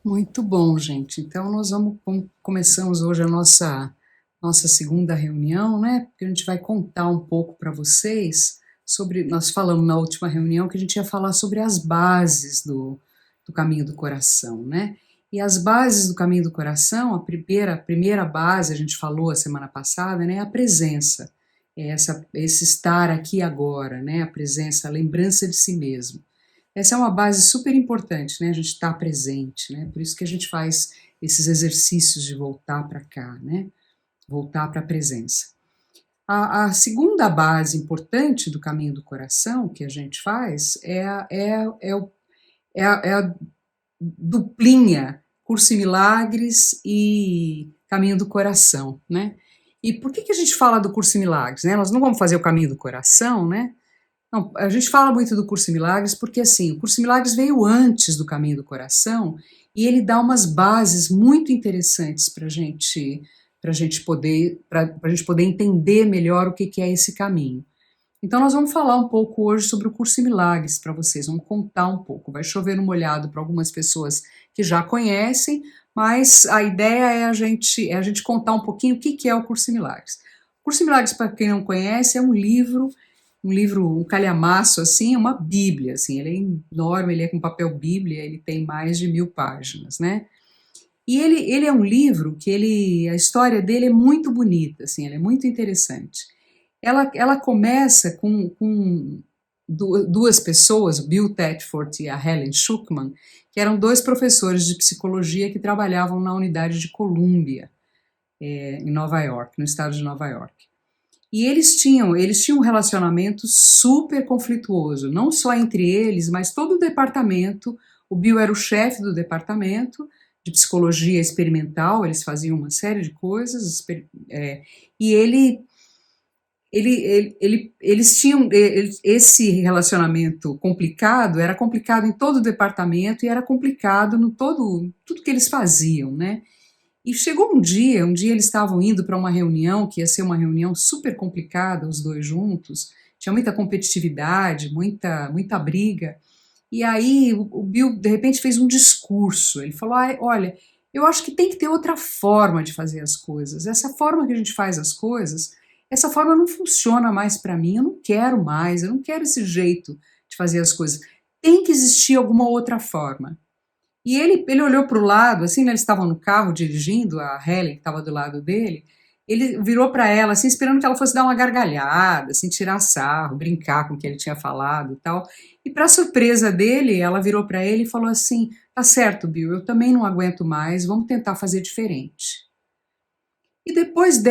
Muito bom, gente. Então, começamos hoje a nossa segunda reunião, né? Porque a gente vai contar um pouco para vocês sobre. Nós falamos na última reunião que a gente ia falar sobre as bases do caminho do coração, né? E as bases do caminho do coração, a primeira base, a gente falou a semana passada, né? É a presença. Esse estar aqui e agora, né? A presença, a lembrança de si mesmo. Essa é uma base super importante, né? A gente está presente, né? Por isso que a gente faz esses exercícios de voltar para cá, né? Voltar para a presença. A segunda base importante do caminho do coração que a gente faz é a duplinha Curso em Milagres e Caminho do Coração, né? E por que a gente fala do Curso em Milagres, né? Nós não vamos fazer o Caminho do Coração, né? Não, a gente fala muito do Curso em Milagres porque assim, o Curso em Milagres veio antes do Caminho do Coração e ele dá umas bases muito interessantes para a gente poder entender melhor o que é esse caminho. Então nós vamos falar um pouco hoje sobre o Curso em Milagres para vocês, vamos contar um pouco. Vai chover no molhado para algumas pessoas que já conhecem, mas a ideia é a gente contar um pouquinho o que é o Curso em Milagres. O Curso em Milagres, para quem não conhece, é um livro, um calhamaço, assim, é uma bíblia, assim, ele é enorme, ele é com papel bíblia, ele tem mais de 1000 páginas, né? E ele é um livro a história dele é muito bonita, assim, ela é muito interessante. Ela começa com duas pessoas, o Bill Thetford e a Helen Schucman, que eram dois professores de psicologia que trabalhavam na unidade de Columbia, em Nova York, no estado de Nova York. E eles tinham um relacionamento super conflituoso, não só entre eles, mas todo o departamento. O Bill era o chefe do departamento de psicologia experimental, eles faziam uma série de coisas, e eles tinham esse relacionamento complicado, era complicado em todo o departamento e era complicado no tudo que eles faziam, né? E chegou um dia eles estavam indo para uma reunião, que ia ser uma reunião super complicada, os dois juntos, tinha muita competitividade, muita briga, e aí o Bill de repente fez um discurso, ele falou, olha, eu acho que tem que ter outra forma de fazer as coisas, essa forma que a gente faz as coisas, essa forma não funciona mais para mim, eu não quero mais, eu não quero esse jeito de fazer as coisas, tem que existir alguma outra forma. E ele olhou para o lado, assim, né, eles estavam no carro dirigindo, a Helen que estava do lado dele, ele virou para ela, assim, esperando que ela fosse dar uma gargalhada, assim, tirar sarro, brincar com o que ele tinha falado e tal. E para surpresa dele, ela virou para ele e falou assim: tá certo, Bill, eu também não aguento mais, vamos tentar fazer diferente. E depois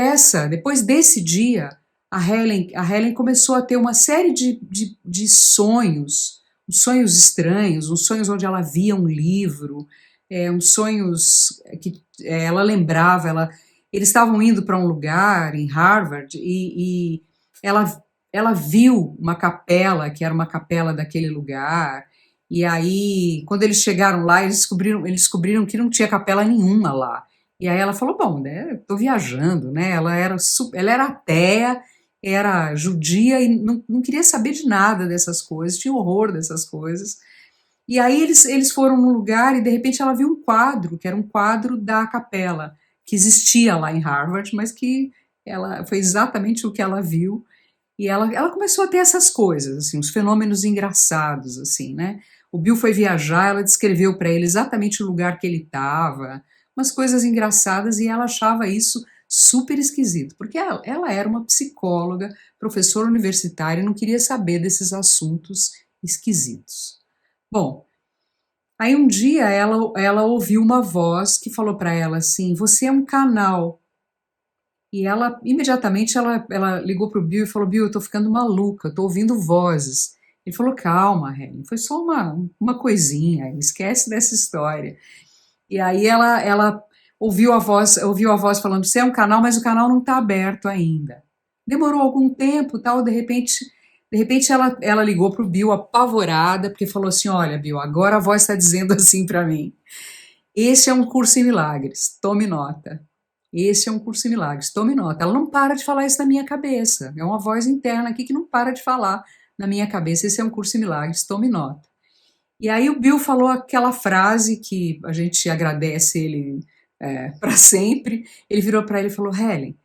desse dia, a Helen começou a ter uma série de sonhos, uns sonhos estranhos, uns sonhos onde ela via um livro, uns sonhos que ela lembrava, eles estavam indo para um lugar em Harvard e ela, ela viu uma capela, que era uma capela daquele lugar, e aí, quando eles chegaram lá, eles descobriram que não tinha capela nenhuma lá. E aí ela falou, bom, né, tô viajando, né, ela era ateia, era judia e não queria saber de nada dessas coisas, tinha horror dessas coisas. E aí eles foram num lugar e de repente ela viu um quadro, que era um quadro da capela, que existia lá em Harvard, mas que ela foi exatamente o que ela viu. E ela começou a ter essas coisas, assim, uns fenômenos engraçados, assim, né? O Bill foi viajar, ela descreveu para ele exatamente o lugar que ele estava, umas coisas engraçadas, e ela achava isso super esquisito, porque ela era uma psicóloga, professora universitária, e não queria saber desses assuntos esquisitos. Bom, aí um dia ela ouviu uma voz que falou para ela assim: Você é um canal. E ela, imediatamente, ela ligou pro Bill e falou: Bill, eu tô ficando maluca, eu tô ouvindo vozes. Ele falou: Calma, Helen, foi só uma coisinha, esquece dessa história. E aí ela ouviu a voz falando: Você é um canal, mas o canal não está aberto ainda. Demorou algum tempo, tal, de repente ela ligou pro Bill apavorada, porque falou assim: Olha, Bill, agora a voz está dizendo assim para mim. Esse é um curso em milagres, tome nota. Esse é um curso em milagres, tome nota. Ela não para de falar isso na minha cabeça. É uma voz interna aqui que não para de falar na minha cabeça. Esse é um curso em milagres, tome nota. E aí o Bill falou aquela frase que a gente agradece ele para sempre. Ele virou para ele e falou: Helen,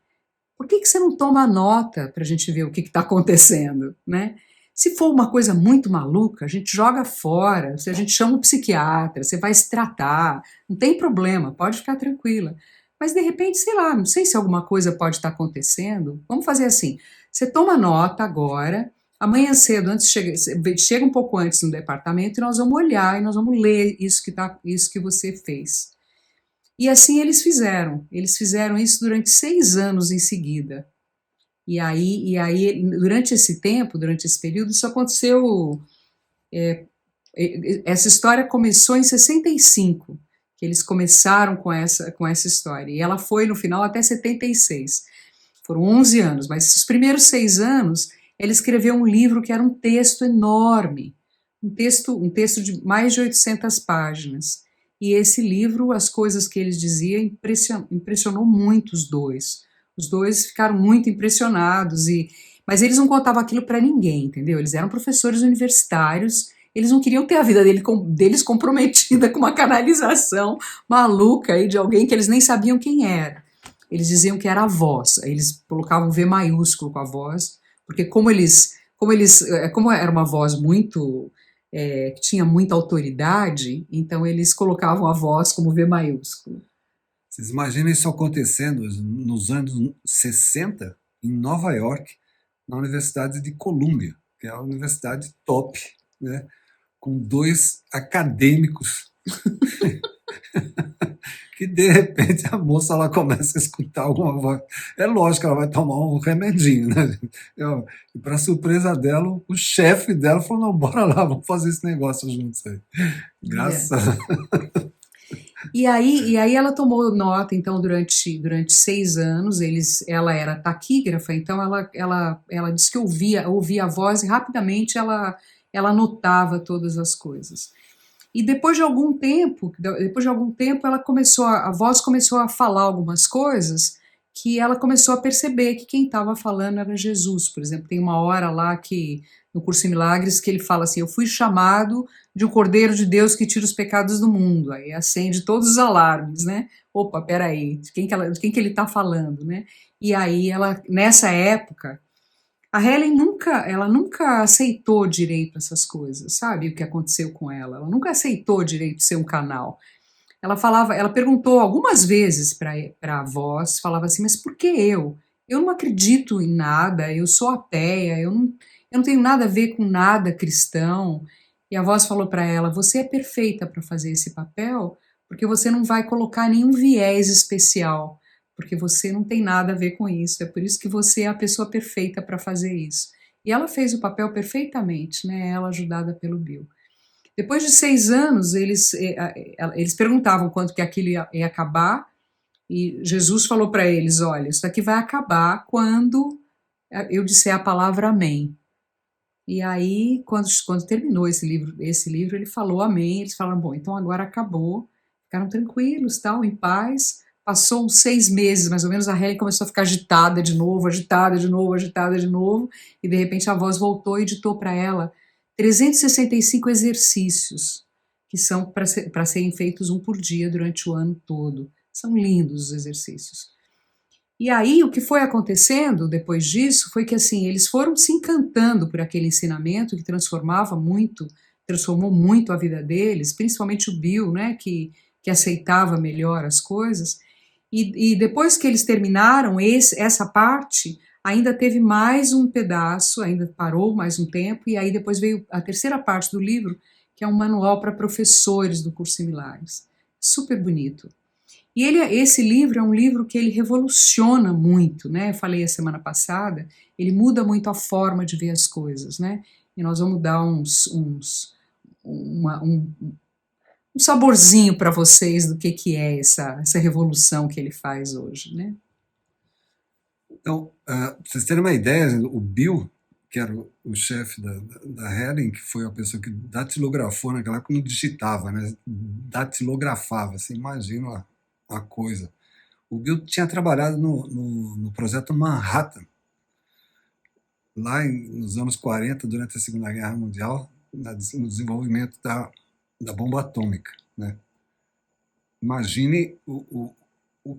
por que você não toma nota para a gente ver o que está acontecendo, né? Se for uma coisa muito maluca, a gente joga fora, a gente chama um psiquiatra, você vai se tratar, não tem problema, pode ficar tranquila. Mas de repente, sei lá, não sei se alguma coisa pode estar acontecendo. Vamos fazer assim: você toma nota agora, amanhã cedo, chega um pouco antes no departamento e nós vamos olhar e nós vamos ler isso que você fez. E assim eles fizeram isso durante 6 anos em seguida. E aí, durante esse tempo, durante esse período, isso aconteceu. Essa história começou em 65, que eles começaram com essa história. E ela foi, no final, até 76. Foram 11 anos, mas os primeiros 6 anos, ele escreveu um livro que era um texto enorme, um texto de mais de 800 páginas. E esse livro, as coisas que eles diziam, impressionou muito os dois. Os dois ficaram muito impressionados, mas eles não contavam aquilo para ninguém, entendeu? Eles eram professores universitários, eles não queriam ter a vida deles comprometida com uma canalização maluca aí de alguém que eles nem sabiam quem era. Eles diziam que era a voz, eles colocavam V maiúsculo com a voz, porque como era uma voz muito que tinha muita autoridade, então eles colocavam a voz como V maiúsculo. Vocês imaginam isso acontecendo nos anos 60, em Nova York, na Universidade de Columbia, que é a universidade top, né? Com 2 acadêmicos que de repente a moça ela começa a escutar alguma voz. É lógico que ela vai tomar um remedinho, né? E para surpresa dela, o chefe dela falou: não, bora lá, vamos fazer esse negócio juntos aí. Yeah. Graças a E aí ela tomou nota, então, durante 6 anos, ela era taquígrafa, então ela disse que ouvia a voz e rapidamente ela anotava todas as coisas. E depois de algum tempo, a voz começou a falar algumas coisas que ela começou a perceber que quem estava falando era Jesus. Por exemplo, tem uma hora lá que no Curso em Milagres que ele fala assim: eu fui chamado de um Cordeiro de Deus que tira os pecados do mundo. Aí acende todos os alarmes, né? Opa, peraí, de quem que ele está falando, né? E aí nessa época, a Helen ela nunca aceitou direito essas coisas, sabe? O que aconteceu com ela. Ela nunca aceitou direito ser um canal. Ela perguntou algumas vezes para a voz, falava assim: mas por que eu? Eu não acredito em nada, eu sou ateia, eu não tenho nada a ver com nada cristão. E a voz falou para ela: você é perfeita para fazer esse papel, porque você não vai colocar nenhum viés especial, porque você não tem nada a ver com isso. É por isso que você é a pessoa perfeita para fazer isso. E ela fez o papel perfeitamente, né? Ela ajudada pelo Bill. Depois de 6 anos, eles perguntavam quanto que aquilo ia acabar, e Jesus falou para eles: olha, isso daqui vai acabar quando eu disser a palavra amém. E aí, quando terminou esse livro, ele falou amém, eles falaram: bom, então agora acabou, ficaram tranquilos, tal, em paz. Passou uns 6 meses, mais ou menos, a Helen começou a ficar agitada de novo, agitada de novo, agitada de novo, e de repente a voz voltou e ditou para ela 365 exercícios, que são para serem feitos um por dia durante o ano todo. São lindos os exercícios. E aí o que foi acontecendo depois disso foi que assim eles foram se encantando por aquele ensinamento que transformou muito a vida deles, principalmente o Bill, né, que aceitava melhor as coisas. E depois que eles terminaram essa parte, ainda teve mais um pedaço, ainda parou mais um tempo, e aí depois veio a terceira parte do livro, que é um manual para professores do curso em Milagres. Super bonito. E esse livro é um livro que ele revoluciona muito, né? Eu falei a semana passada, ele muda muito a forma de ver as coisas, né? E nós vamos dar um saborzinho para vocês do que é essa revolução que ele faz hoje, né? Então, para vocês terem uma ideia, o Bill, que era o chefe da Helen, que foi a pessoa que datilografou naquela época, não digitava, né? Datilografava, você imagina a coisa. O Bill tinha trabalhado no projeto Manhattan, lá nos anos 40, durante a Segunda Guerra Mundial, no desenvolvimento da da bomba atômica, né? Imagine o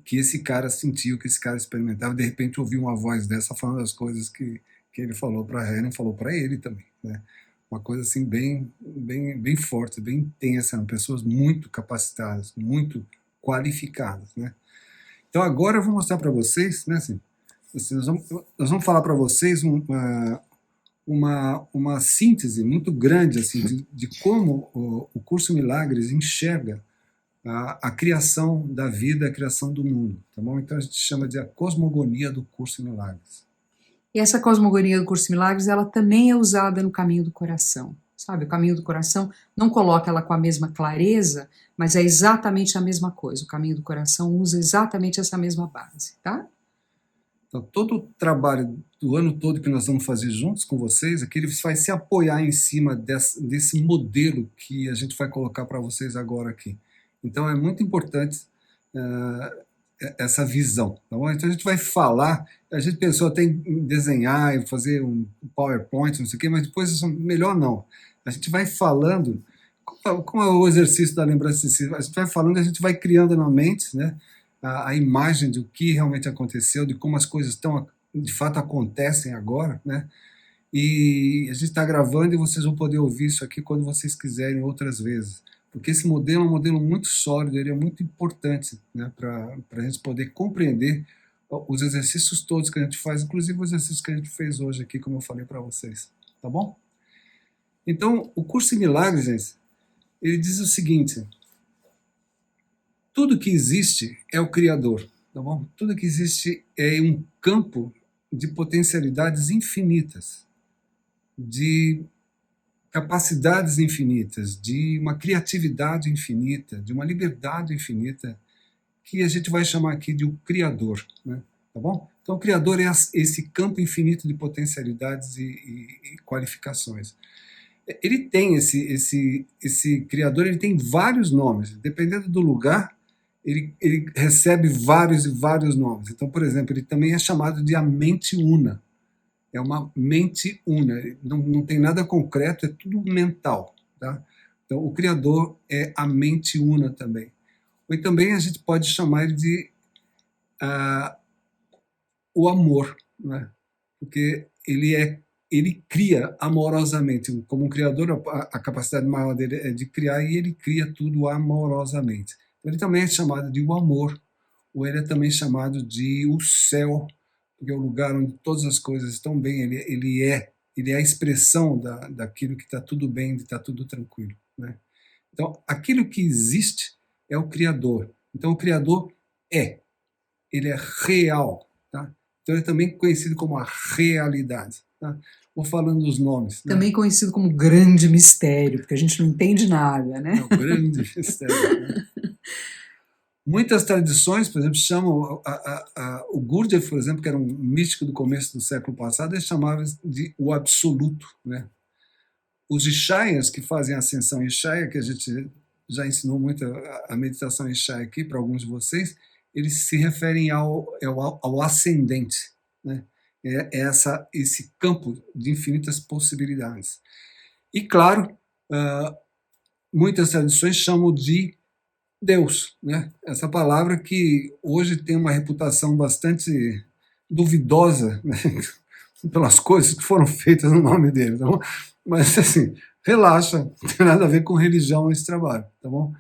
que esse cara sentiu, o que esse cara experimentava, de repente ouvir uma voz dessa falando as coisas que ele falou para a Helen, falou para ele também, né? Uma coisa assim bem forte, bem intensa, né? Pessoas muito capacitadas, muito qualificadas, né? Então agora eu vou mostrar para vocês, né? Assim, nós vamos falar para vocês uma síntese muito grande assim de como o curso Milagres enxerga a criação da vida, a criação do mundo, tá bom? Então a gente chama de a cosmogonia do curso Milagres. E essa cosmogonia do Curso de Milagres, ela também é usada no Caminho do Coração, sabe? O Caminho do Coração não coloca ela com a mesma clareza, mas é exatamente a mesma coisa. O Caminho do Coração usa exatamente essa mesma base, tá? Então, todo o trabalho do ano todo que nós vamos fazer juntos com vocês, aqui ele vai se apoiar em cima desse modelo que a gente vai colocar para vocês agora aqui. Então, é muito importante essa visão, tá bom? Então, a gente vai falar, a gente pensou até em desenhar e fazer um PowerPoint, não sei o quê, mas depois, melhor não. A gente vai falando, como é o exercício da lembrança de si, a gente vai falando, a gente vai criando na mente, né? A imagem do que realmente aconteceu, de como as coisas de fato acontecem agora, né? E a gente está gravando e vocês vão poder ouvir isso aqui quando vocês quiserem outras vezes. Porque esse modelo é um modelo muito sólido, ele é muito importante, né, para a gente poder compreender os exercícios todos que a gente faz, inclusive os exercícios que a gente fez hoje aqui, como eu falei para vocês. Tá bom? Então, o curso em Milagres, gente, ele diz o seguinte: tudo que existe é o Criador, tá bom? Tudo que existe é um campo de potencialidades infinitas, de capacidades infinitas, de uma criatividade infinita, de uma liberdade infinita, que a gente vai chamar aqui de o Criador, né? Tá bom? Então, o Criador é esse campo infinito de potencialidades e qualificações. Ele tem esse Criador, ele tem vários nomes, dependendo do lugar, ele recebe vários e vários nomes. Então, por exemplo, ele também é chamado de a mente una. É uma mente una, não tem nada concreto, é tudo mental. Tá? Então, o Criador é a mente una também. E também a gente pode chamar ele de o amor, né? Porque ele cria amorosamente. Como um criador, a capacidade maior dele é de criar, e ele cria tudo amorosamente. Então, ele também é chamado de o amor, ou ele é também chamado de o céu, porque é o lugar onde todas as coisas estão bem. Ele é a expressão daquilo que está tudo bem, de está tudo tranquilo, né? Então, aquilo que existe é o Criador. Então, o Criador ele é real, tá? Então, ele é também conhecido como a realidade, tá? Vou falando os nomes. Também conhecido como grande mistério, porque a gente não entende nada, né? É o grande mistério, né? Muitas tradições, por exemplo, chamam o Gurdjieff, por exemplo, que era um místico do começo do século passado, ele chamava de o absoluto, né? Os Ishayas, que fazem a ascensão Ishaya, que a gente já ensinou muito a meditação Ishaya aqui para alguns de vocês, eles se referem ao ascendente, né? Esse campo de infinitas possibilidades. E, claro, muitas tradições chamam de Deus, né? Essa palavra que hoje tem uma reputação bastante duvidosa, né? Pelas coisas que foram feitas no nome dele, tá bom? Mas, assim, relaxa, não tem nada a ver com religião esse trabalho, tá bom?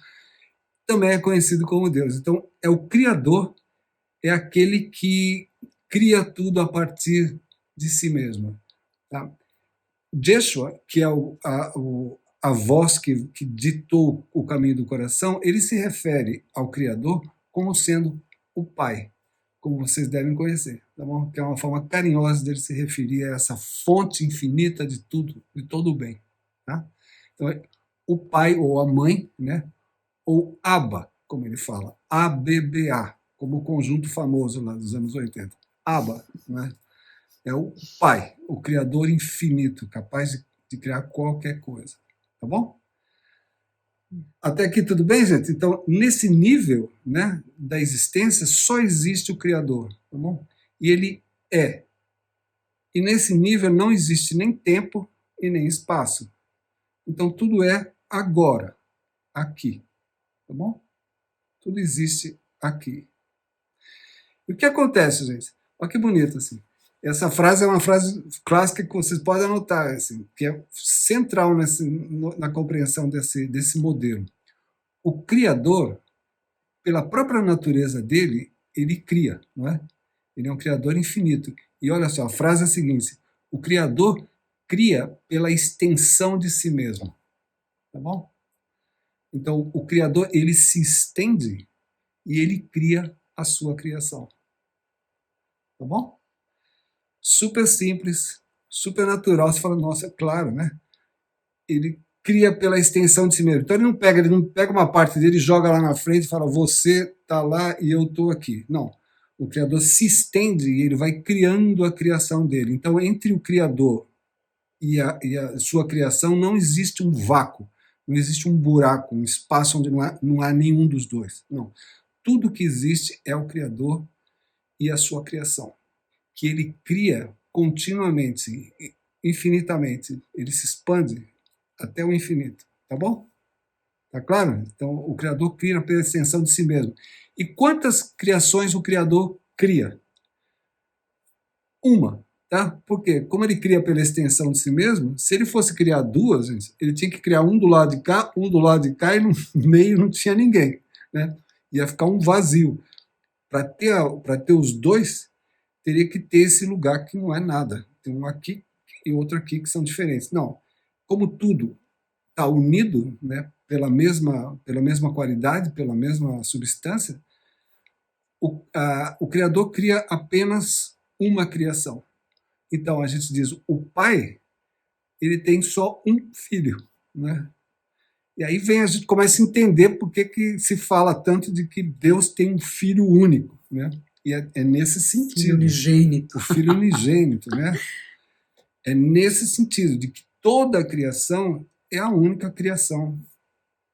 Também é conhecido como Deus. Então, é o Criador, é aquele que cria tudo a partir de si mesmo, tá? Yeshua, que é a voz que ditou o caminho do coração, ele se refere ao Criador como sendo o Pai, como vocês devem conhecer, tá bom? Que é uma forma carinhosa dele se referir a essa fonte infinita de tudo, de todo o bem, tá? Então, o pai ou a mãe, né? Ou Abba, como ele fala, ABBA, como o conjunto famoso lá dos anos 80. Abba, né? É o Pai, o Criador infinito, capaz de criar qualquer coisa, tá bom? Até aqui tudo bem, gente? Então, nesse nível, né, da existência, só existe o Criador, tá bom? E ele é. E nesse nível não existe nem tempo e nem espaço. Então, tudo é agora. aqui. Tá bom? Tudo existe aqui. E o que acontece, gente? Olha que bonito, assim. Essa frase é uma frase clássica que vocês podem anotar, assim, que é central na compreensão desse modelo. O Criador, pela própria natureza dele, ele cria, não é? Ele é um Criador infinito. E olha só, a frase é a seguinte: o Criador cria pela extensão de si mesmo. Tá bom? Então, o Criador, ele se estende e ele cria a sua criação. Tá bom? Super simples, super natural. Você fala, nossa, é claro, né? Ele cria pela extensão de si mesmo. Então ele não pega uma parte dele e joga lá na frente e fala, você está lá e eu estou aqui. Não. O Criador se estende e ele vai criando a criação dele. Então, entre o Criador e a sua criação não existe um vácuo, não existe um buraco, um espaço onde não há nenhum dos dois. Não. Tudo que existe é o Criador e a sua criação, que ele cria continuamente, infinitamente. Ele se expande até o infinito. Tá bom? Tá claro? Então, o Criador cria pela extensão de si mesmo. E quantas criações o Criador cria? Uma. Tá? Porque, como ele cria pela extensão de si mesmo, se ele fosse criar duas, ele tinha que criar um do lado de cá, um do lado de cá, e no meio não tinha ninguém. Né? Ia ficar um vazio. Para ter os dois, teria que ter esse lugar que não é nada. Tem um aqui e outro aqui que são diferentes. Não. Como tudo está unido, né, pela mesma qualidade, pela mesma substância, o Criador cria apenas uma criação. Então, a gente diz, o Pai, ele tem só um filho. Né? E aí a gente começa a entender por que se fala tanto de que Deus tem um filho único. Né? E é nesse sentido. Filho unigênito. O filho unigênito. Né? É nesse sentido, de que toda a criação é a única criação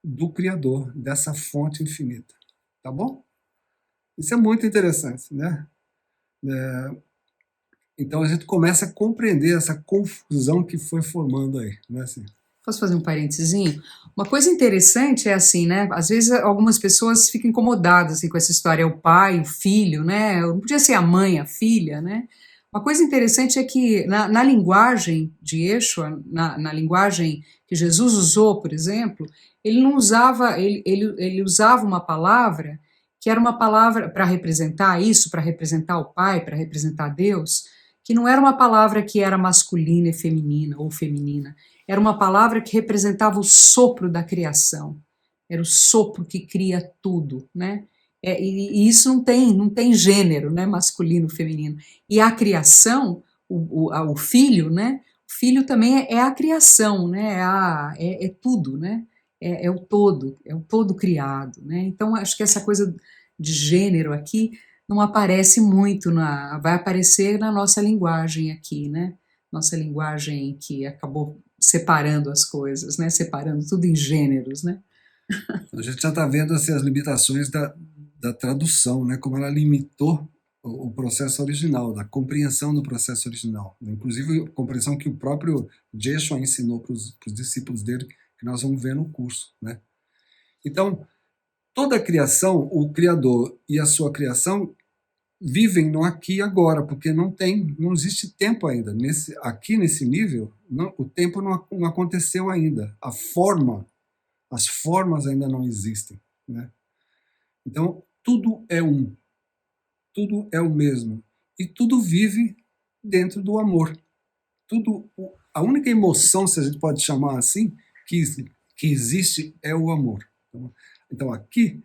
do Criador, dessa fonte infinita. Tá bom? Isso é muito interessante, né? Então a gente começa a compreender essa confusão que foi formando aí, né? Assim. Posso fazer um parentezinho? Uma coisa interessante é assim, né? Às vezes algumas pessoas ficam incomodadas assim, com essa história, o pai, o filho, né? Não podia ser a mãe, a filha, né? Uma coisa interessante é que na linguagem de Yeshua, na linguagem que Jesus usou, por exemplo, ele não usava, ele usava uma palavra que era uma palavra para representar isso, para representar o Pai, para representar Deus, que não era uma palavra que era masculina e feminina ou feminina. Era uma palavra que representava o sopro da criação. Era o sopro que cria tudo, né? E isso não tem gênero, né? Masculino, feminino. E a criação, o filho, né? O filho também é a criação, né? É tudo, né? É o todo criado, né? Então acho que essa coisa de gênero aqui não aparece muito, vai aparecer na nossa linguagem aqui, né? Nossa linguagem que acabou separando as coisas, né? Separando tudo em gêneros, né? A gente já está vendo assim, as limitações da tradução, né? Como ela limitou o processo original, da compreensão do processo original. Inclusive, a compreensão que o próprio Yeshua ensinou para os discípulos dele, que nós vamos ver no curso, né? Então, toda a criação, o Criador e a sua criação vivem no aqui e agora, porque não existe tempo ainda. Aqui nesse nível, o tempo não aconteceu ainda. As formas ainda não existem. Né? Então, tudo é um. Tudo é o mesmo. E tudo vive dentro do amor. A única emoção, se a gente pode chamar assim, que existe é o amor. Então aqui,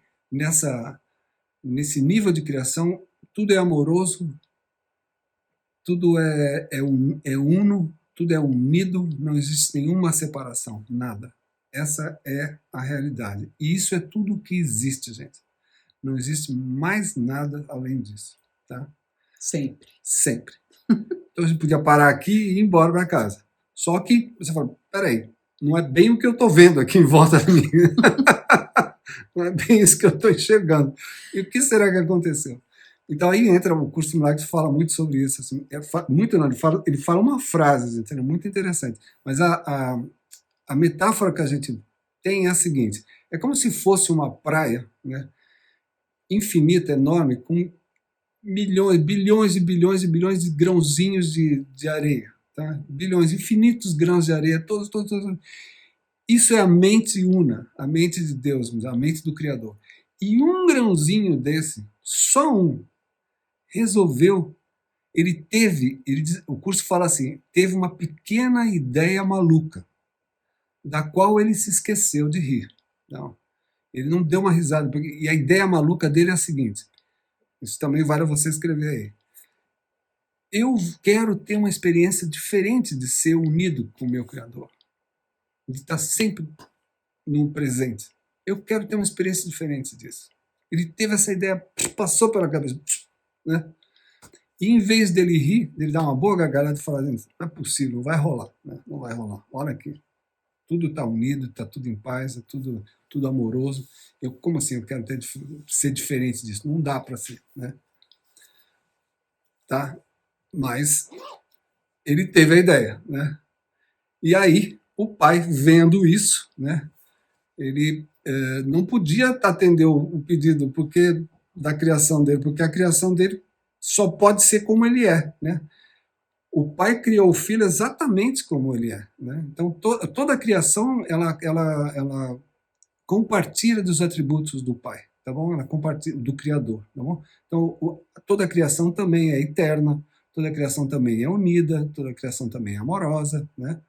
nesse nível de criação, tudo é amoroso, tudo é uno, tudo é unido, não existe nenhuma separação, nada. Essa é a realidade. E isso é tudo que existe, gente. Não existe mais nada além disso. Tá? Sempre. Sempre. Então a gente podia parar aqui e ir embora para casa. Só que você fala, peraí, não é bem o que eu estou vendo aqui em volta de mim. Não é bem isso que eu estou enxergando. E o que será que aconteceu? Então aí entra o curso de Milagres, fala muito sobre isso. Assim, ele fala uma frase, gente, é muito interessante. Mas a metáfora que a gente tem é a seguinte: é como se fosse uma praia, né, infinita, enorme, com milhões, bilhões e bilhões e bilhões de grãozinhos de areia. Tá? Bilhões, infinitos grãos de areia, todos. Isso é a mente una, a mente de Deus, a mente do Criador. E um grãozinho desse, só um, resolveu. O curso fala assim, teve uma pequena ideia maluca, da qual ele se esqueceu de rir. Não, ele não deu uma risada, e a ideia maluca dele é a seguinte, isso também vale você escrever aí. Eu quero ter uma experiência diferente de ser unido com o meu Criador, de estar sempre no presente. Eu quero ter uma experiência diferente disso. Ele teve essa ideia, passou pela cabeça, né? E em vez dele rir, dele dar uma boa gargalhada e falar, não é possível, não vai rolar, né? Não vai rolar. Olha aqui, tudo está unido, está tudo em paz, é tudo amoroso. Como assim eu quero ser diferente disso? Não dá para ser, né? Tá? Mas ele teve a ideia, né? E aí o pai, vendo isso, né? Ele não podia atender o pedido da criação dele, porque a criação dele só pode ser como ele é, né? O pai criou o filho exatamente como ele é, né? Então toda a criação ela compartilha dos atributos do pai, tá bom? Ela compartilha do Criador, tá bom? Então toda a criação também é eterna, toda a criação também é unida, toda a criação também é amorosa, né?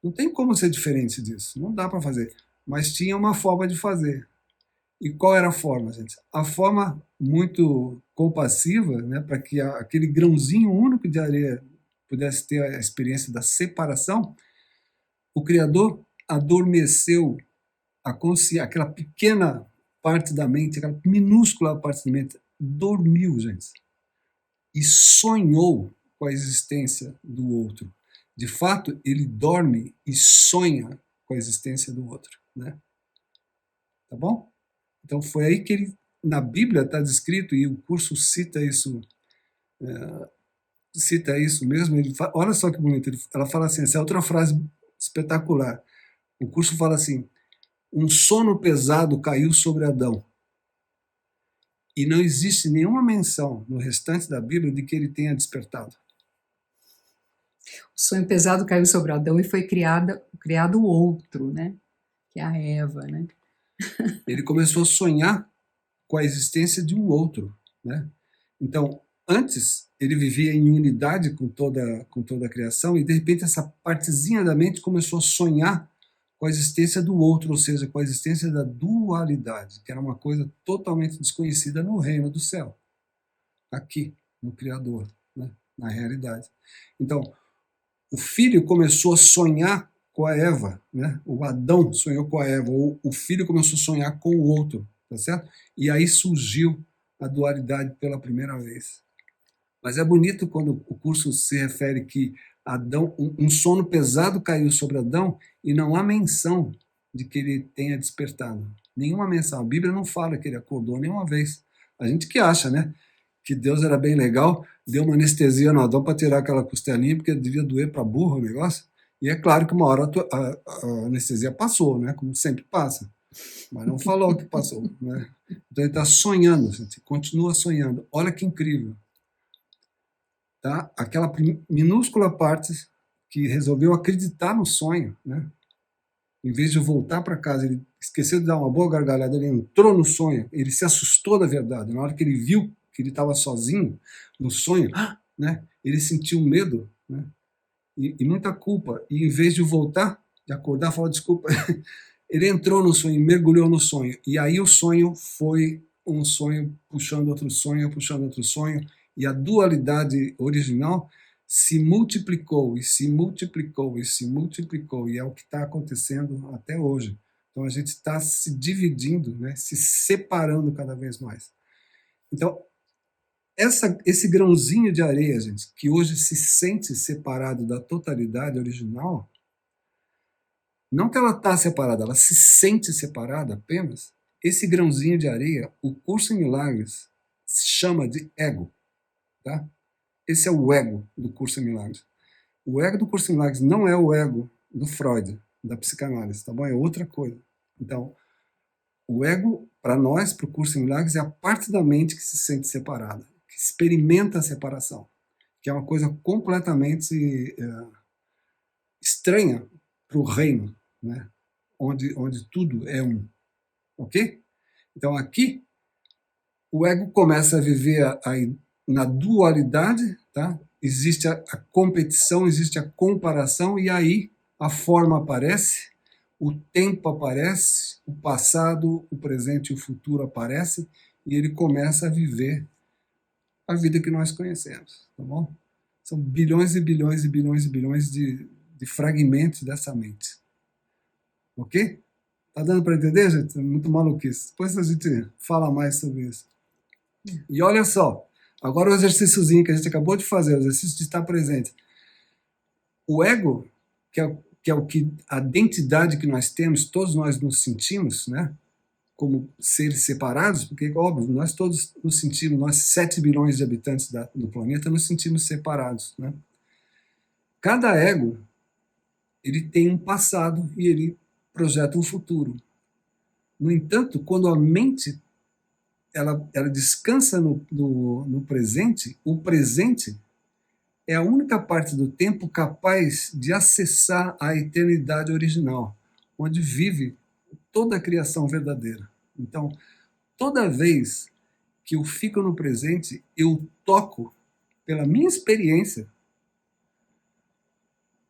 Não tem como ser diferente disso, não dá para fazer. Mas tinha uma forma de fazer. E qual era a forma, gente? A forma muito compassiva, né, para que aquele grãozinho único de areia pudesse ter a experiência da separação, o Criador adormeceu a consciência, aquela pequena parte da mente, aquela minúscula parte da mente, dormiu, gente, e sonhou com a existência do outro. De fato, ele dorme e sonha com a existência do outro, né? Tá bom? Então foi aí que ele, na Bíblia está descrito, e o curso cita isso mesmo, olha só que bonito, ela fala assim, essa é outra frase espetacular, o curso fala assim, um sono pesado caiu sobre Adão, e não existe nenhuma menção no restante da Bíblia de que ele tenha despertado. O sonho pesado caiu sobre Adão e foi criado o outro, né? Que é a Eva, né? Ele começou a sonhar com a existência de um outro, né? Então, antes ele vivia em unidade com toda a criação e de repente essa partezinha da mente começou a sonhar com a existência do outro, ou seja, com a existência da dualidade, que era uma coisa totalmente desconhecida no reino do céu, aqui no Criador, né? Na realidade. Então, o filho começou a sonhar com a Eva, né? O Adão sonhou com a Eva, o filho começou a sonhar com o outro, tá certo? E aí surgiu a dualidade pela primeira vez. Mas é bonito quando o curso se refere que Adão, um sono pesado caiu sobre Adão e não há menção de que ele tenha despertado. Nenhuma menção. A Bíblia não fala que ele acordou nenhuma vez. A gente que acha, né? Que Deus era bem legal, deu uma anestesia no Adão para tirar aquela costelinha, porque devia doer para burro o negócio. E é claro que uma hora a anestesia passou, né? Como sempre passa. Mas não falou que passou, né? Então ele está sonhando, gente, continua sonhando. Olha que incrível. Tá? Aquela minúscula parte que resolveu acreditar no sonho, né? Em vez de voltar para casa, ele esqueceu de dar uma boa gargalhada, ele entrou no sonho, ele se assustou da verdade. Na hora que ele viu que ele estava sozinho no sonho, né? Ele sentiu medo, né? E muita culpa. E em vez de voltar, de acordar, falar desculpa, ele entrou no sonho, mergulhou no sonho. E aí o sonho foi um sonho puxando outro sonho, puxando outro sonho. E a dualidade original se multiplicou e se multiplicou e se multiplicou. E é o que está acontecendo até hoje. Então a gente está se dividindo, né? Se separando cada vez mais. Então, esse grãozinho de areia, gente, que hoje se sente separado da totalidade original, não que ela está separada, ela se sente separada apenas, esse grãozinho de areia, o Curso em Milagres chama de ego. Tá? Esse é o ego do Curso em Milagres. O ego do Curso em Milagres não é o ego do Freud, da psicanálise, tá bom? É outra coisa. Então, o ego, para nós, para o Curso em Milagres, é a parte da mente que se sente separada, que experimenta a separação, que é uma coisa completamente estranha para o reino, né? Onde tudo é um, ok? Então aqui o ego começa a viver na dualidade, tá? Existe a competição, existe a comparação, e aí a forma aparece, o tempo aparece, o passado, o presente e o futuro aparecem, e ele começa a viver a vida que nós conhecemos, tá bom? São bilhões e bilhões e bilhões e bilhões de fragmentos dessa mente. Ok? Tá dando para entender, gente? É muito maluquice. Depois a gente fala mais sobre isso. E olha só, agora o exercíciozinho que a gente acabou de fazer, o exercício de estar presente. O ego, que é o que a identidade que nós temos, todos nós nos sentimos, né? Como seres separados, porque, óbvio, nós todos nos sentimos, nós 7 bilhões de habitantes do planeta, nos sentimos separados, né? Cada ego, ele tem um passado e ele projeta um futuro. No entanto, quando a mente ela descansa no presente, o presente é a única parte do tempo capaz de acessar a eternidade original, onde vive toda a criação verdadeira. Então, toda vez que eu fico no presente, eu toco, pela minha experiência,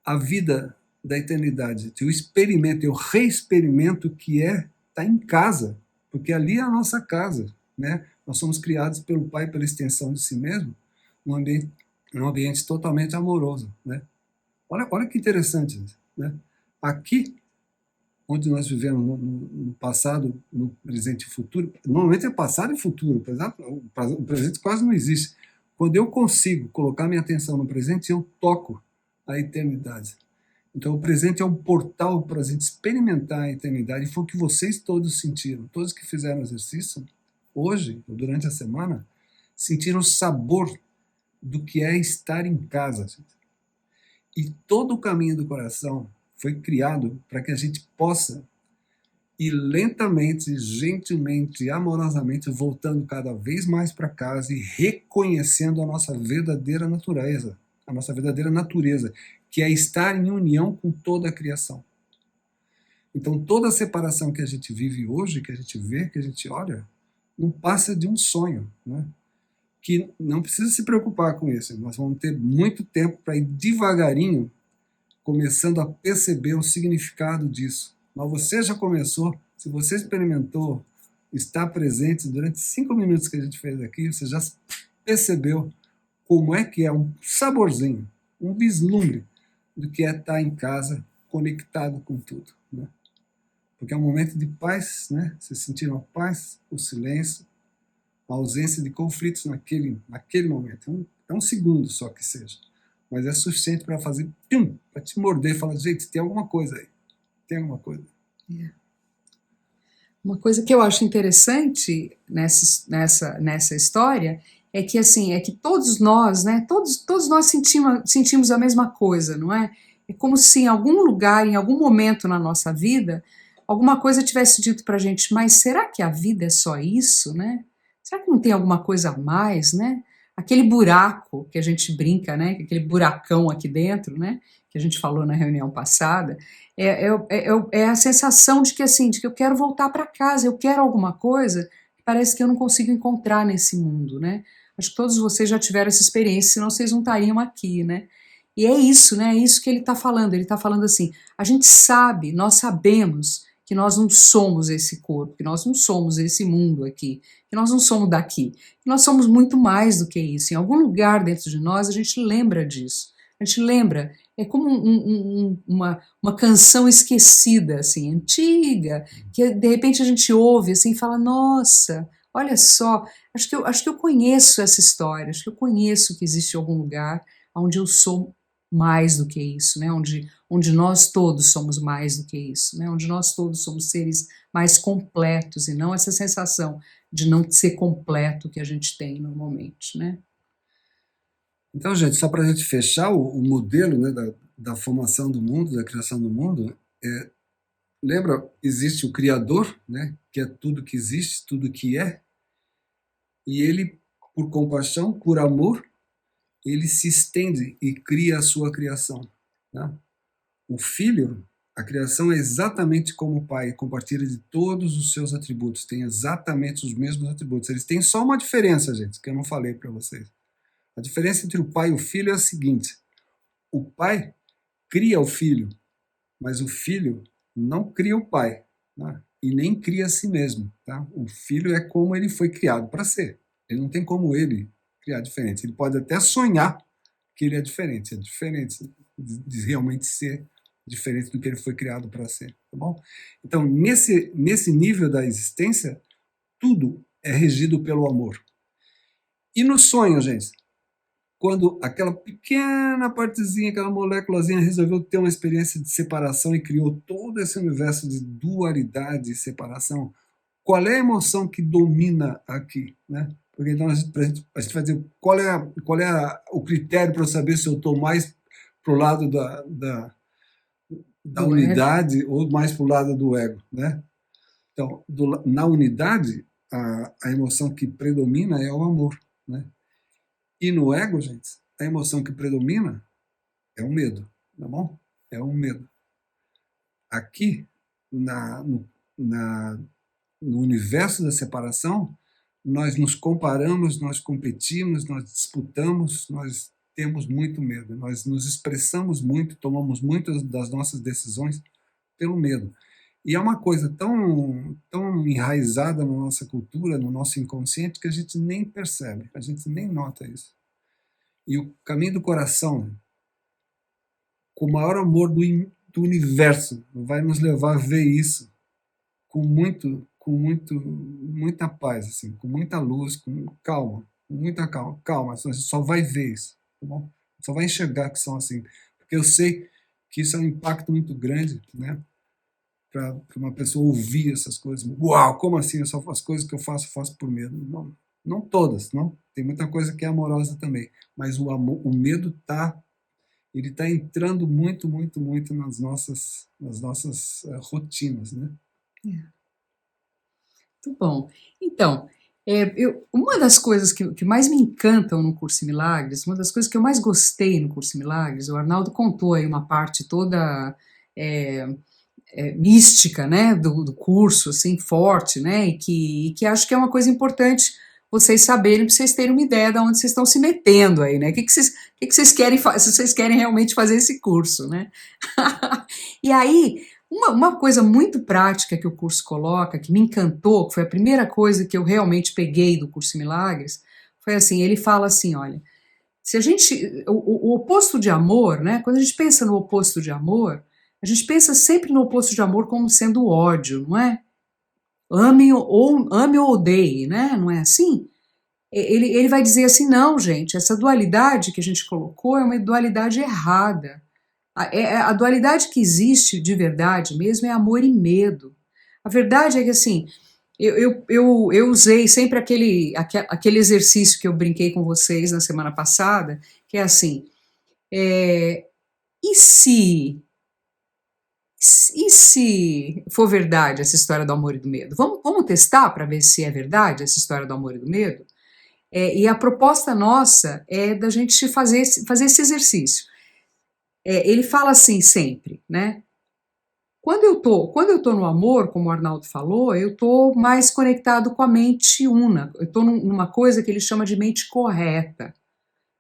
a vida da eternidade. Eu experimento, eu reexperimento o que é estar em casa, porque ali é a nossa casa, né? Nós somos criados pelo Pai pela extensão de si mesmo, num ambiente totalmente amoroso, né? Olha que interessante, né? Aqui, onde nós vivemos no passado, no presente e futuro, normalmente é passado e futuro, o presente quase não existe. Quando eu consigo colocar minha atenção no presente, eu toco a eternidade. Então, o presente é um portal para a gente experimentar a eternidade. E foi o que vocês todos sentiram. Todos que fizeram exercício, hoje, ou durante a semana, sentiram o sabor do que é estar em casa. E todo o caminho do coração foi criado para que a gente possa ir lentamente, gentilmente, amorosamente, voltando cada vez mais para casa e reconhecendo a nossa verdadeira natureza, que é estar em união com toda a criação. Então, toda a separação que a gente vive hoje, que a gente vê, que a gente olha, não passa de um sonho, né? Que não precisa se preocupar com isso. Nós vamos ter muito tempo para ir devagarinho, começando a perceber o significado disso. Mas você já começou, se você experimentou estar presente durante 5 minutos que a gente fez aqui, você já percebeu como é que é um saborzinho, um vislumbre do que é estar em casa, conectado com tudo, né? Porque é um momento de paz, né? Vocês sentiram a paz, o silêncio, a ausência de conflitos naquele momento. É um segundo só que seja. Mas é suficiente para fazer, para te morder e falar, gente, tem alguma coisa aí. Tem alguma coisa. Yeah. Uma coisa que eu acho interessante nessa história é que, assim, é que todos nós, né, todos nós sentimos a mesma coisa, não é? É como se em algum lugar, em algum momento na nossa vida, alguma coisa tivesse dito pra gente, mas será que a vida é só isso, né? Será que não tem alguma coisa a mais, né? Aquele buraco que a gente brinca, né? Aquele buracão aqui dentro, né? Que a gente falou na reunião passada, é a sensação de que, assim, de que eu quero voltar para casa, eu quero alguma coisa que parece que eu não consigo encontrar nesse mundo, né? Acho que todos vocês já tiveram essa experiência, senão vocês não estariam aqui, né? E é isso, né? É isso que ele está falando assim, a gente sabe, nós sabemos que nós não somos esse corpo, que nós não somos esse mundo aqui, que nós não somos daqui, que nós somos muito mais do que isso. Em algum lugar dentro de nós a gente lembra disso. A gente lembra, é como uma canção esquecida, assim, antiga, que de repente a gente ouve assim e fala, nossa, olha só, acho que eu conheço essa história, acho que eu conheço que existe algum lugar onde eu sou mais do que isso, né? Onde nós todos somos mais do que isso, né? Onde nós todos somos seres mais completos e não essa sensação de não ser completo que a gente tem normalmente, né? Então, gente, só para a gente fechar o modelo, né, da formação do mundo, da criação do mundo, Lembra, existe o Criador, né, que é tudo que existe, tudo que é, e ele, por compaixão, por amor, ele se estende e cria a sua criação. Né? O Filho, a criação é exatamente como o Pai, compartilha de todos os seus atributos, tem exatamente os mesmos atributos. Eles têm só uma diferença, gente, que eu não falei para vocês. A diferença entre o Pai e o Filho é a seguinte: o Pai cria o Filho, mas o Filho não cria o Pai, né? E nem cria a si mesmo. Tá? O Filho é como ele foi criado para ser. Ele não tem como ele criar diferente. Ele pode até sonhar que ele é diferente de realmente ser diferente do que ele foi criado para ser. Tá bom? Então, nesse nível da existência, tudo é regido pelo amor. E no sonho, gente? Quando aquela pequena partezinha, aquela moléculazinha resolveu ter uma experiência de separação e criou todo esse universo de dualidade e separação, qual é a emoção que domina aqui? Né? Porque então a gente vai dizer qual é o critério para eu saber se eu estou mais para o lado da unidade ou mais para o lado do ego. Né? Então, na unidade, a emoção que predomina é o amor. Né? E no ego, gente, a emoção que predomina é o medo, tá bom? É o medo. Aqui, no universo da separação, nós nos comparamos, nós competimos, nós disputamos, nós temos muito medo, nós nos expressamos muito, tomamos muitas das nossas decisões pelo medo. E é uma coisa tão enraizada na nossa cultura, no nosso inconsciente, que a gente nem percebe, a gente nem nota isso. E o caminho do coração, com o maior amor do universo, vai nos levar a ver isso com muita paz, assim, com muita luz, com calma, com muita calma. Calma, a gente só vai ver isso, tá bom? Só vai enxergar que são assim. Porque eu sei que isso é um impacto muito grande, né? Para uma pessoa ouvir essas coisas. Uau, como assim? As coisas que eu faço por medo. Não, não todas, não. Tem muita coisa que é amorosa também. Mas o medo ele tá entrando muito nas nossas rotinas, né? Muito bom. Então, uma das coisas que mais me encantam no Curso em Milagres, uma das coisas que eu mais gostei no Curso em Milagres, o Arnaldo contou aí uma parte toda mística, né, do curso, assim, forte, né, e que acho que é uma coisa importante vocês saberem, para vocês terem uma ideia de onde vocês estão se metendo aí, né, o que vocês querem se vocês querem realmente fazer esse curso, né. E aí, uma coisa muito prática que o curso coloca, que me encantou, que foi a primeira coisa que eu realmente peguei do Curso em Milagres, foi assim, ele fala assim, olha, se a gente, o oposto de amor, né, quando a gente pensa no oposto de amor, a gente pensa sempre no oposto de amor como sendo o ódio, não é? Ame ou odeie, né? Não é assim? Ele vai dizer assim, não, gente, essa dualidade que a gente colocou é uma dualidade errada. A dualidade que existe de verdade mesmo é amor e medo. A verdade é que, assim, eu usei sempre aquele exercício que eu brinquei com vocês na semana passada, que é assim, e se for verdade essa história do amor e do medo? Vamos testar para ver se é verdade essa história do amor e do medo? E a proposta nossa é da gente fazer esse exercício. Ele fala assim sempre, né? Quando eu tô no amor, como o Arnaldo falou, eu tô mais conectado com a mente una. Eu tô numa coisa que ele chama de mente correta.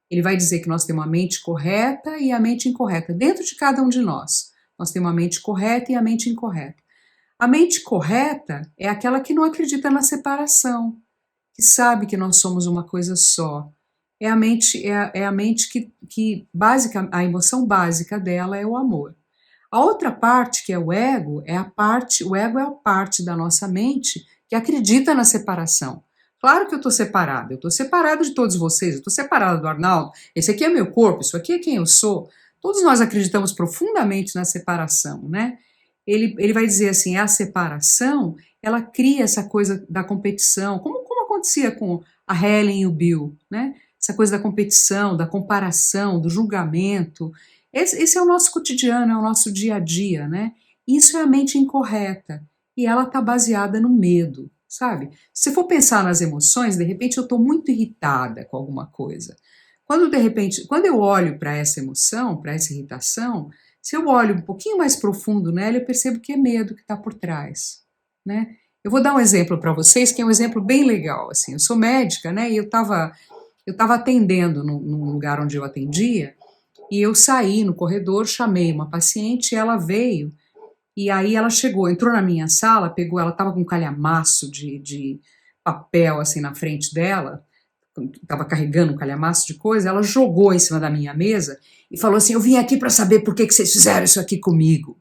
Ele vai dizer que nós temos a mente correta e a mente incorreta dentro de cada um de nós. Nós temos a mente correta e a mente incorreta. A mente correta é aquela que não acredita na separação, que sabe que nós somos uma coisa só. É a mente que básica, a emoção básica dela é o amor. A outra parte, que é o ego, o ego é a parte da nossa mente que acredita na separação. Claro que eu estou separada de todos vocês, eu estou separada do Arnaldo, esse aqui é meu corpo, isso aqui é quem eu sou. Todos nós acreditamos profundamente na separação, né? Ele vai dizer assim, a separação, ela cria essa coisa da competição, como acontecia com a Helen e o Bill, né? Essa coisa da competição, da comparação, do julgamento. Esse é o nosso cotidiano, é o nosso dia a dia, né? Isso é a mente incorreta e ela está baseada no medo, sabe? Se for pensar nas emoções, de repente eu estou muito irritada com alguma coisa. Quando de repente, quando eu olho para essa emoção, para essa irritação, se eu olho um pouquinho mais profundo nela, eu percebo que é medo que está por trás, né? Eu vou dar um exemplo para vocês, que é um exemplo bem legal. Assim, eu sou médica, né? E eu estava atendendo num lugar onde eu atendia, e eu saí no corredor, chamei uma paciente, ela veio, e aí ela chegou, entrou na minha sala, pegou, ela estava com um calhamaço de papel assim na frente dela, estava carregando um calhamaço de coisa, ela jogou em cima da minha mesa e falou assim: eu vim aqui para saber por que vocês fizeram isso aqui comigo.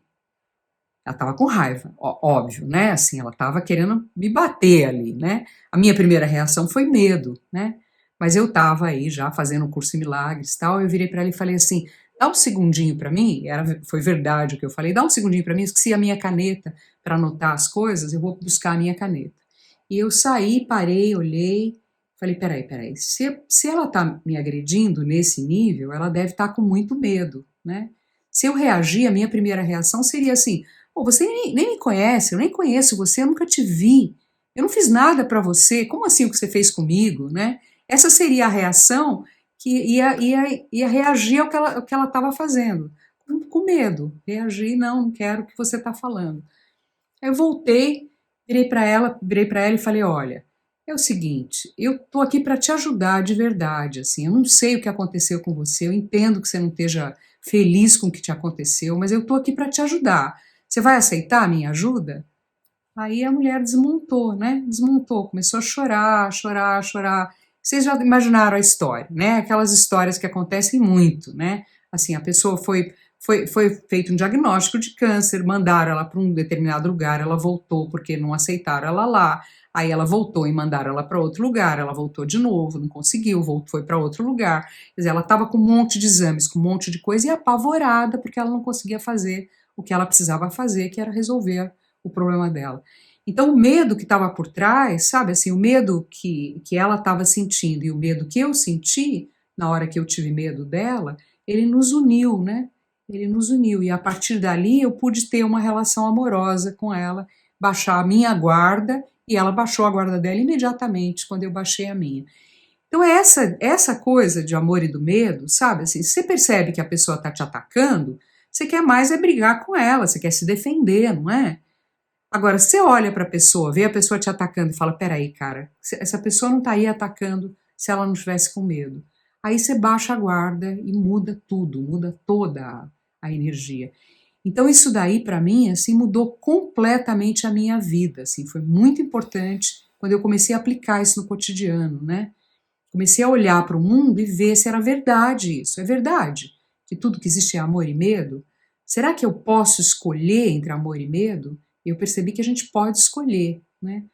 Ela estava com raiva, óbvio, né? Assim, ela estava querendo me bater ali, né? A minha primeira reação foi medo, né? Mas eu estava aí já fazendo o curso em milagres e tal. Eu virei para ela e falei assim: dá um segundinho para mim. Foi verdade o que eu falei: dá um segundinho para mim. Esqueci a minha caneta para anotar as coisas. Eu vou buscar a minha caneta. E eu saí, parei, olhei. Falei: peraí. Se ela está me agredindo nesse nível, ela deve estar com muito medo, né? Se eu reagir, a minha primeira reação seria assim: pô, você nem me conhece, eu nem conheço você, eu nunca te vi, eu não fiz nada para você, como assim o que você fez comigo, né? Essa seria a reação que ia reagir ao que ela estava fazendo, com medo, reagir, não quero o que você está falando. Aí eu voltei, virei para ela e falei: olha, é o seguinte, eu tô aqui para te ajudar de verdade, assim, eu não sei o que aconteceu com você, eu entendo que você não esteja feliz com o que te aconteceu, mas eu tô aqui para te ajudar. Você vai aceitar a minha ajuda? Aí a mulher desmontou, né? Desmontou, começou a chorar. Vocês já imaginaram a história, né? Aquelas histórias que acontecem muito, né? Assim, a pessoa foi feito um diagnóstico de câncer, mandaram ela para um determinado lugar, ela voltou porque não aceitaram ela lá. Aí ela voltou e mandaram ela para outro lugar, ela voltou de novo, não conseguiu, foi para outro lugar. Quer dizer, ela estava com um monte de exames, com um monte de coisa e apavorada porque ela não conseguia fazer o que ela precisava fazer, que era resolver o problema dela. Então, o medo que estava por trás, sabe, assim, o medo que ela estava sentindo e o medo que eu senti na hora que eu tive medo dela, ele nos uniu, né? Ele nos uniu. E a partir dali eu pude ter uma relação amorosa com ela, baixar a minha guarda, e ela baixou a guarda dela imediatamente quando eu baixei a minha. Então, é essa coisa de amor e do medo, sabe? Assim, você percebe que a pessoa está te atacando, você quer mais é brigar com ela, você quer se defender, não é? Agora, você olha para a pessoa, vê a pessoa te atacando e fala: peraí, cara, essa pessoa não está aí atacando se ela não estivesse com medo. Aí você baixa a guarda e muda tudo, muda toda a energia. Então, isso daí, para mim, assim, mudou completamente a minha vida. Assim, foi muito importante quando eu comecei a aplicar isso no cotidiano, né? Comecei a olhar para o mundo e ver se era verdade isso. É verdade que tudo que existe é amor e medo? Será que eu posso escolher entre amor e medo? Eu percebi que a gente pode escolher, né?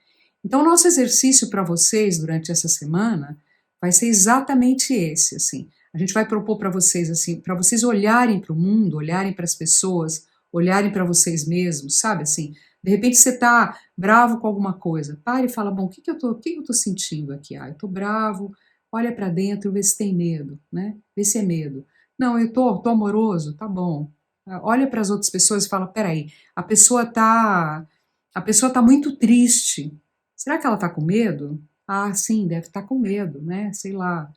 Então, o nosso exercício para vocês durante essa semana vai ser exatamente esse, assim. A gente vai propor para vocês, assim, para vocês olharem para o mundo, olharem para as pessoas, olharem para vocês mesmos, sabe, assim. De repente você está bravo com alguma coisa, para e fala: bom, o que eu tô sentindo aqui? Ah, eu tô bravo. Olha para dentro, vê se tem medo, né? Vê se é medo. Não, eu tô amoroso, tá bom. Olha para as outras pessoas e fala: peraí, a pessoa tá, a pessoa tá muito triste. Será que ela tá com medo? Ah, sim, deve estar com medo, né? Sei lá,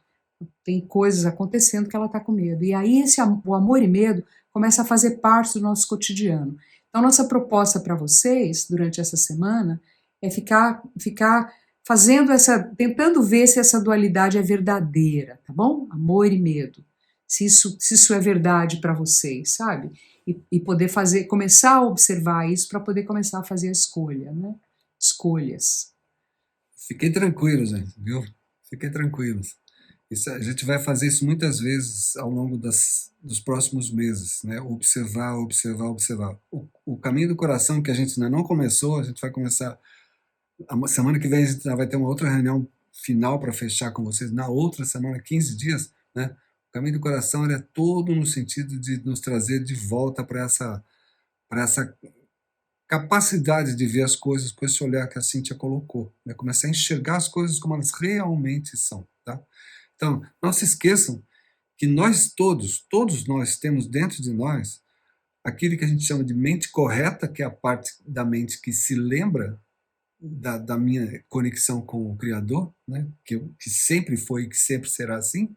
tem coisas acontecendo que ela tá com medo. E aí o amor e medo começa a fazer parte do nosso cotidiano. Então, nossa proposta para vocês durante essa semana é ficar fazendo tentando ver se essa dualidade é verdadeira, tá bom? Amor e medo. Se isso é verdade para vocês, sabe? E poder começar a observar isso para poder começar a fazer a escolha, né? Escolhas. Fiquem tranquilos, gente, viu? Fiquem tranquilos. A gente vai fazer isso muitas vezes ao longo dos próximos meses, né? Observar. O caminho do coração que a gente ainda não começou, a gente vai começar. A semana que vem a gente já vai ter uma outra reunião final para fechar com vocês. Na outra semana, 15 dias, né? O caminho do coração ele é todo no sentido de nos trazer de volta para essa capacidade de ver as coisas com esse olhar que a Cíntia colocou, né? Começar a enxergar as coisas como elas realmente são, tá? Então, não se esqueçam que nós todos nós temos dentro de nós aquilo que a gente chama de mente correta, que é a parte da mente que se lembra da minha conexão com o Criador, né? Que sempre foi e que sempre será assim,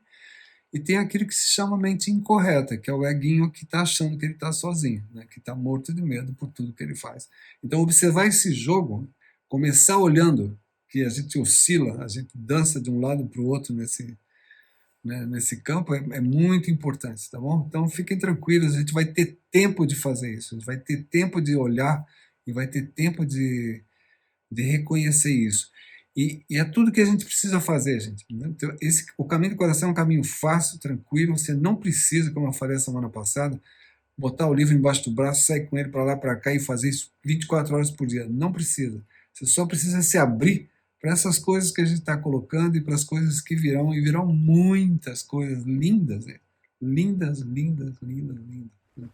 e tem aquilo que se chama mente incorreta, que é o eguinho que está achando que ele está sozinho, né? Que está morto de medo por tudo que ele faz. Então, observar esse jogo, começar olhando que a gente oscila, a gente dança de um lado para o outro nesse campo, é muito importante, tá bom? Então, fiquem tranquilos, a gente vai ter tempo de fazer isso, a gente vai ter tempo de olhar e vai ter tempo de reconhecer isso. E é tudo que a gente precisa fazer, gente. Então, o caminho do coração é um caminho fácil, tranquilo. Você não precisa, como eu falei a semana passada, botar o livro embaixo do braço, sair com ele para lá, para cá e fazer isso 24 horas por dia. Não precisa. Você só precisa se abrir para essas coisas que a gente está colocando e para as coisas que virão. E virão muitas coisas lindas, lindas, lindas, lindas, lindas.